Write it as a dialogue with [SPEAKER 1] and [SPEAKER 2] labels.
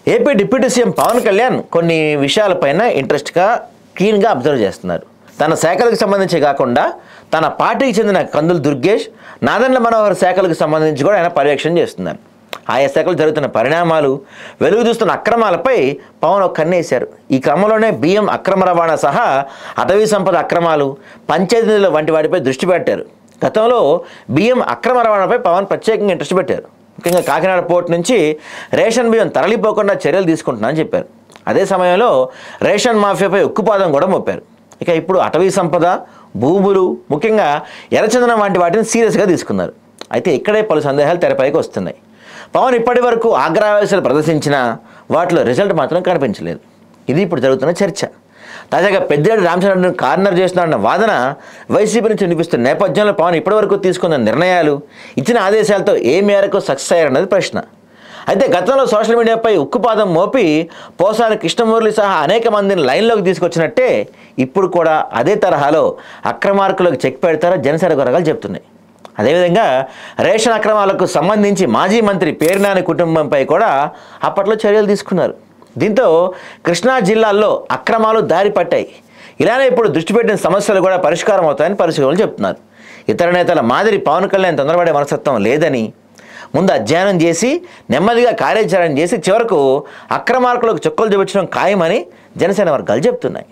[SPEAKER 1] AP deputy CM Pawan Kalyan కొన్ని విషయాలపైన ఇంట్రెస్ట్గా క్లీన్గా అబ్జర్వ్ చేస్తున్నారు. తన శాఖలకు సంబంధించి కాకుండా తన పార్టీకి చెందిన కందుల దుర్గేష్, నాదెండ్ల మనోహర్ శాఖలకు సంబంధించి కూడా ఆయన పర్యవేక్షణ చేస్తున్నారు. ఆయా శాఖలు జరుగుతున్న పరిణామాలు, వెలుగు చూస్తున్న అక్రమాలపై పవన్ ఒక కన్నేశారు. ఈ క్రమంలోనే బియ్యం అక్రమ రవాణా సహా అటవీ సంపద అక్రమాలు, పంచాయతీల వంటి వాటిపై దృష్టి పెట్టారు. గతంలో బియ్యం అక్రమ రవాణాపై పవన్ ప్రత్యేకంగా ఇంట్రెస్ట్ పెట్టారు. ముఖ్యంగా కాకినాడ పోర్టు నుంచి రేషన్ బియ్యం తరలిపోకుండా చర్యలు తీసుకుంటున్నారని చెప్పారు. అదే సమయంలో రేషన్ మాఫియాపై ఉక్కుపాదం కూడా మోపారు. ఇక ఇప్పుడు అటవీ సంపద, భూములు, ముఖ్యంగా ఎర్రచందనం వంటి వాటిని సీరియస్గా తీసుకున్నారు. అయితే ఇక్కడే పలు సందేహాలు తెరపైకి వస్తున్నాయి. పవన్ ఇప్పటి వరకు ఆగ్రహవేశాలు ప్రదర్శించినా వాటిలో రిజల్ట్ మాత్రం కనిపించలేదు. ఇది ఇప్పుడు జరుగుతున్న చర్చ. తాజాగా పెద్దిరెడ్డి రామచంద్రరావును కార్నర్ చేస్తున్నారన్న వాదన వైసీపీ నుంచి వినిపిస్తున్న నేపథ్యంలో పవన్ ఇప్పటివరకు తీసుకున్న నిర్ణయాలు, ఇచ్చిన ఆదేశాలతో ఏ మేరకు సక్సెస్ అయ్యారన్నది ప్రశ్న. అయితే గతంలో సోషల్ మీడియాపై ఉక్కుపాదం మోపి పోసాని కృష్ణమురళి సహా అనేక మందిని లైన్లోకి తీసుకొచ్చినట్టే ఇప్పుడు కూడా అదే తరహాలో అక్రమార్కులకు చెక్ పెడతారని జనసేన వర్గాలు చెప్తున్నాయి. అదేవిధంగా రేషన్ అక్రమాలకు సంబంధించి మాజీ మంత్రి పేర్నాని కుటుంబంపై కూడా అప్పట్లో చర్యలు తీసుకున్నారు. దీంతో కృష్ణా జిల్లాల్లో అక్రమాలు దారి పట్టాయి. ఇలానే ఇప్పుడు దృష్టి పెట్టిన సమస్యలు కూడా పరిష్కారం అవుతాయని పరిశీలనలు చెప్తున్నారు. ఇతర నేతల మాదిరి పవన్ కళ్యాణ్ తొందరపడే మనస్తత్వం లేదని, ముందు అధ్యయనం చేసి నెమ్మదిగా కార్యాచరణ చేసి చివరకు అక్రమార్కులకు చుక్కలు చూపించడం ఖాయమని జనసేన వర్గాలు చెప్తున్నాయి.